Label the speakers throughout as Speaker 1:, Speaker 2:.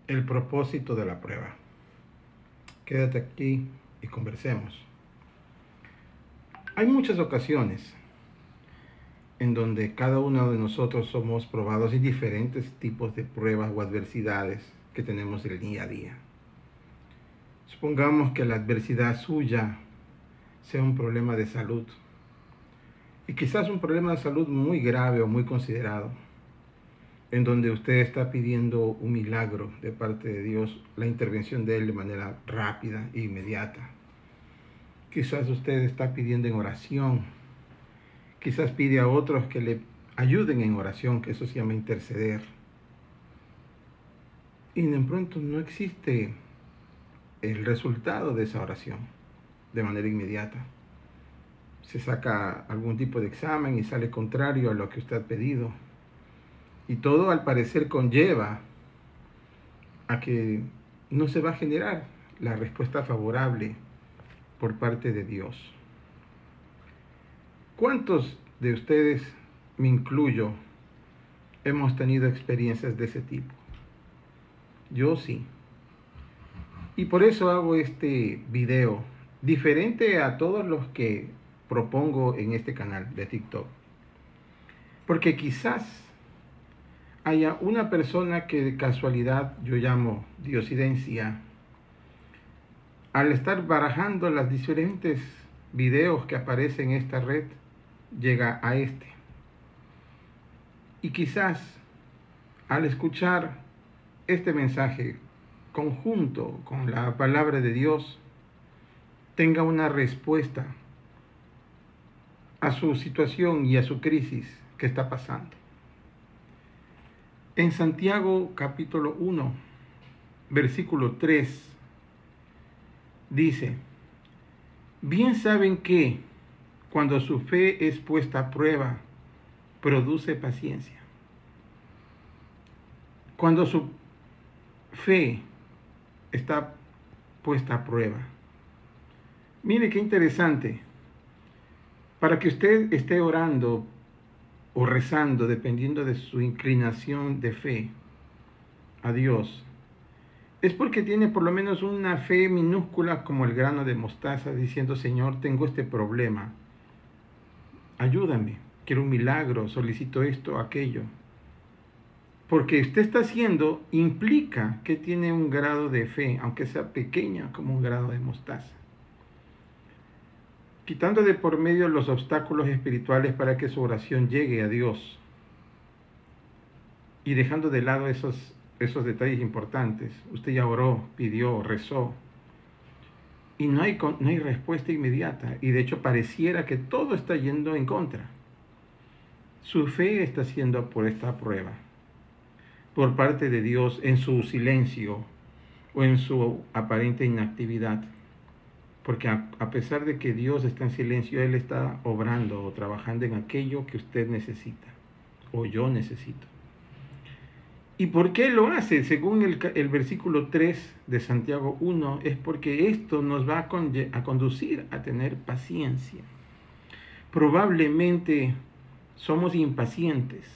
Speaker 1: El propósito de la prueba. Quédate aquí y conversemos. Hay muchas ocasiones en donde cada uno de nosotros somos probados en diferentes tipos de pruebas o adversidades que tenemos el día a día. Supongamos que la adversidad suya sea un problema de salud, y quizás un problema de salud muy grave o muy considerado, en donde usted está pidiendo un milagro de parte de Dios, la intervención de Él de manera rápida e inmediata. Quizás usted está pidiendo en oración, quizás pide a otros que le ayuden en oración, que eso se llama interceder. Y de pronto no existe el resultado de esa oración de manera inmediata. Se saca algún tipo de examen y sale contrario a lo que usted ha pedido. Y todo al parecer conlleva a que no se va a generar la respuesta favorable por parte de Dios. ¿Cuántos de ustedes, me incluyo, hemos tenido experiencias de ese tipo? Yo sí. Y por eso hago este video, diferente a todos los que propongo en este canal de TikTok. Porque quizás haya una persona que de casualidad yo llamo diosidencia, al estar barajando las diferentes videos que aparecen en esta red, llega a este. Y quizás al escuchar este mensaje conjunto con la palabra de Dios, tenga una respuesta a su situación y a su crisis que está pasando. En Santiago capítulo 1, versículo 3, dice: bien saben que cuando su fe es puesta a prueba, produce paciencia. Cuando su fe está puesta a prueba. Mire qué interesante. Para que usted esté orando o rezando, dependiendo de su inclinación de fe a Dios, es porque tiene por lo menos una fe minúscula como el grano de mostaza, diciendo: Señor, tengo este problema, ayúdame, quiero un milagro, solicito esto, aquello. Porque usted está haciendo implica que tiene un grado de fe, aunque sea pequeña como un grano de mostaza. Quitando de por medio los obstáculos espirituales para que su oración llegue a Dios y dejando de lado esos detalles importantes. Usted ya oró, pidió, rezó y no hay respuesta inmediata, y de hecho pareciera que todo está yendo en contra. Su fe está siendo por esta prueba por parte de Dios en su silencio o en su aparente inactividad. Porque a pesar de que Dios está en silencio, Él está obrando o trabajando en aquello que usted necesita o yo necesito. ¿Y por qué lo hace? Según el versículo 3 de Santiago 1, es porque esto nos va a conducir a tener paciencia. Probablemente somos impacientes.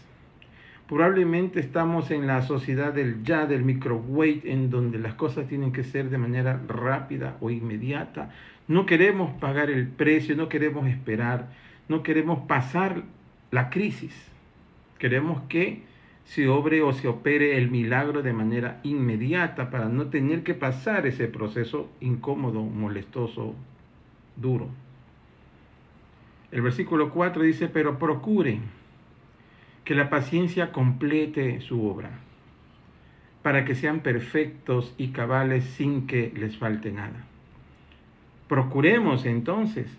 Speaker 1: Probablemente estamos en la sociedad del microwave, en donde las cosas tienen que ser de manera rápida o inmediata. No queremos pagar el precio, no queremos esperar, no queremos pasar la crisis. Queremos que se obre o se opere el milagro de manera inmediata para no tener que pasar ese proceso incómodo, molestoso, duro. El versículo 4 dice: pero procuren que la paciencia complete su obra, para que sean perfectos y cabales sin que les falte nada. Procuremos entonces,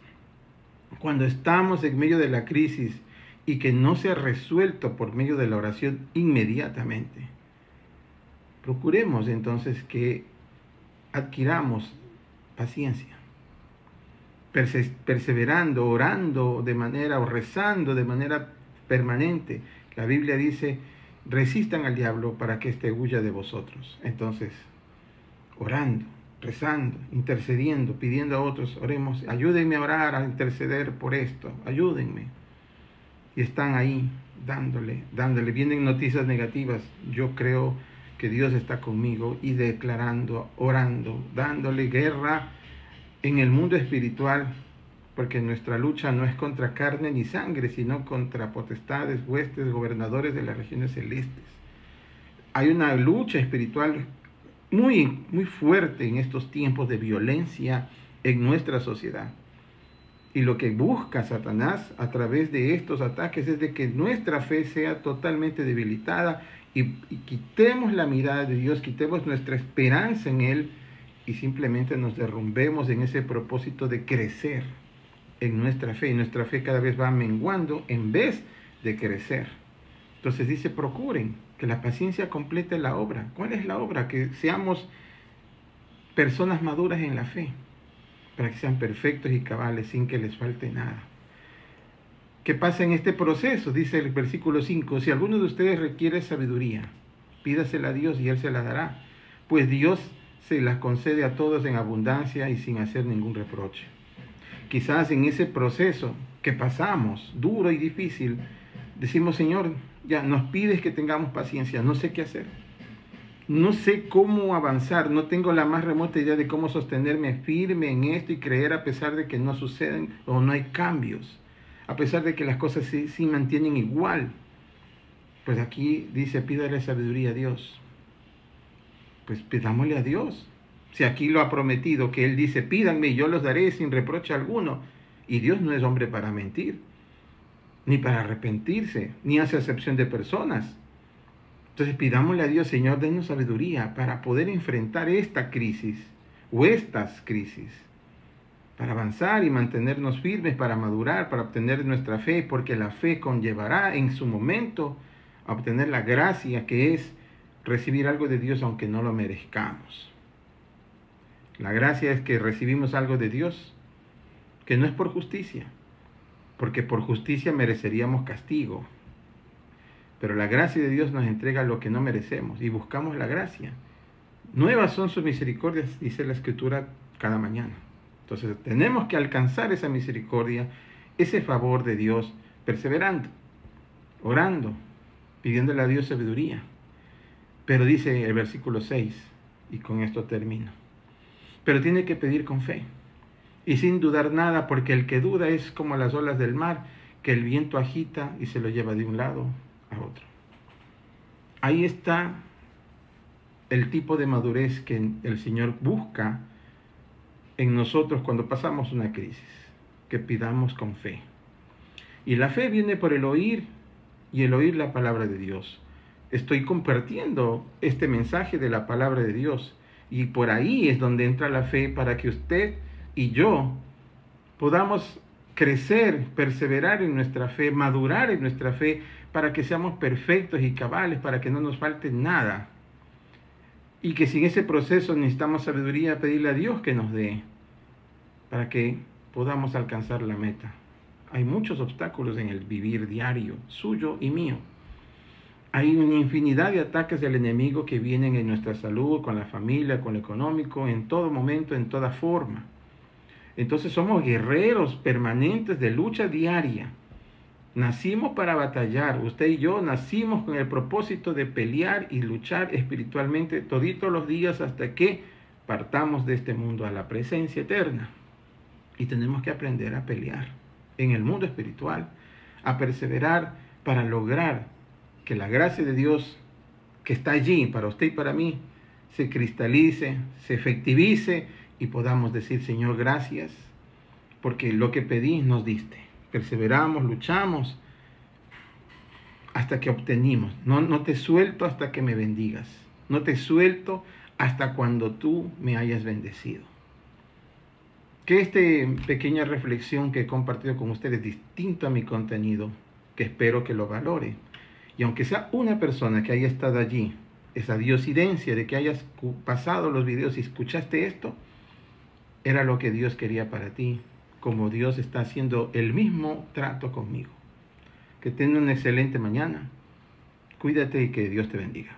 Speaker 1: cuando estamos en medio de la crisis y que no se ha resuelto por medio de la oración inmediatamente, procuremos entonces que adquiramos paciencia, perseverando, orando de manera o rezando de manera permanente. La Biblia dice: resistan al diablo para que éste huya de vosotros. Entonces, orando, rezando, intercediendo, pidiendo a otros: oremos, ayúdenme a orar, a interceder por esto, ayúdenme. Y están ahí dándole. Vienen noticias negativas. Yo creo que Dios está conmigo y declarando, orando, dándole guerra en el mundo espiritual, porque nuestra lucha no es contra carne ni sangre, sino contra potestades, huestes, gobernadores de las regiones celestes. Hay una lucha espiritual muy, muy fuerte en estos tiempos de violencia en nuestra sociedad. Y lo que busca Satanás a través de estos ataques es de que nuestra fe sea totalmente debilitada y quitemos la mirada de Dios, quitemos nuestra esperanza en Él y simplemente nos derrumbemos en ese propósito de crecer en nuestra fe. Y nuestra fe cada vez va menguando en vez de crecer. Entonces dice, procuren que la paciencia complete la obra. ¿Cuál es la obra? Que seamos personas maduras en la fe, para que sean perfectos y cabales sin que les falte nada. ¿Qué pasa en este proceso? Dice el versículo 5, si alguno de ustedes requiere sabiduría, pídasela a Dios y Él se la dará, pues Dios se la concede a todos en abundancia y sin hacer ningún reproche. Quizás en ese proceso que pasamos, duro y difícil, decimos, Señor, ya nos pides que tengamos paciencia, no sé qué hacer. No sé cómo avanzar, no tengo la más remota idea de cómo sostenerme firme en esto y creer a pesar de que no suceden o no hay cambios, a pesar de que las cosas sí mantienen igual. Pues aquí dice, pídale sabiduría a Dios. Pues pidámosle a Dios. Si aquí lo ha prometido, que Él dice, pídanme y yo los daré sin reproche alguno. Y Dios no es hombre para mentir, ni para arrepentirse, ni hace acepción de personas. Entonces pidámosle a Dios, Señor, denos sabiduría para poder enfrentar esta crisis o estas crisis, para avanzar y mantenernos firmes, para madurar, para obtener nuestra fe, porque la fe conllevará en su momento a obtener la gracia que es recibir algo de Dios aunque no lo merezcamos. La gracia es que recibimos algo de Dios que no es por justicia, porque por justicia mereceríamos castigo. Pero la gracia de Dios nos entrega lo que no merecemos y buscamos la gracia. Nuevas son sus misericordias, dice la Escritura, cada mañana. Entonces tenemos que alcanzar esa misericordia, ese favor de Dios, perseverando, orando, pidiéndole a Dios sabiduría. Pero dice el versículo 6, y con esto termino, pero tiene que pedir con fe y sin dudar nada, porque el que duda es como las olas del mar, que el viento agita y se lo lleva de un lado a otro. Ahí está el tipo de madurez que el Señor busca en nosotros cuando pasamos una crisis, que pidamos con fe. Y la fe viene por el oír y el oír la palabra de Dios. Estoy compartiendo este mensaje de la palabra de Dios y por ahí es donde entra la fe para que usted y yo podamos crecer, perseverar en nuestra fe, madurar en nuestra fe, para que seamos perfectos y cabales, para que no nos falte nada. Y que si en ese proceso necesitamos sabiduría, pedirle a Dios que nos dé, para que podamos alcanzar la meta. Hay muchos obstáculos en el vivir diario, suyo y mío. Hay una infinidad de ataques del enemigo que vienen en nuestra salud, con la familia, con lo económico, en todo momento, en toda forma. Entonces somos guerreros permanentes de lucha diaria. Nacimos para batallar. Usted y yo nacimos con el propósito de pelear y luchar espiritualmente toditos los días hasta que partamos de este mundo a la presencia eterna. Y tenemos que aprender a pelear en el mundo espiritual, a perseverar para lograr que la gracia de Dios que está allí para usted y para mí se cristalice, se efectivice y podamos decir, Señor, gracias, porque lo que pedí nos diste. Perseveramos, luchamos hasta que obtenimos. No te suelto hasta que me bendigas. No te suelto hasta cuando tú me hayas bendecido. Que esta pequeña reflexión que he compartido con ustedes, distinto a mi contenido, que espero que lo valore. Y aunque sea una persona que haya estado allí, esa diosidencia de que hayas pasado los videos y escuchaste esto, era lo que Dios quería para ti, como Dios está haciendo el mismo trato conmigo. Que tenga una excelente mañana. Cuídate y que Dios te bendiga.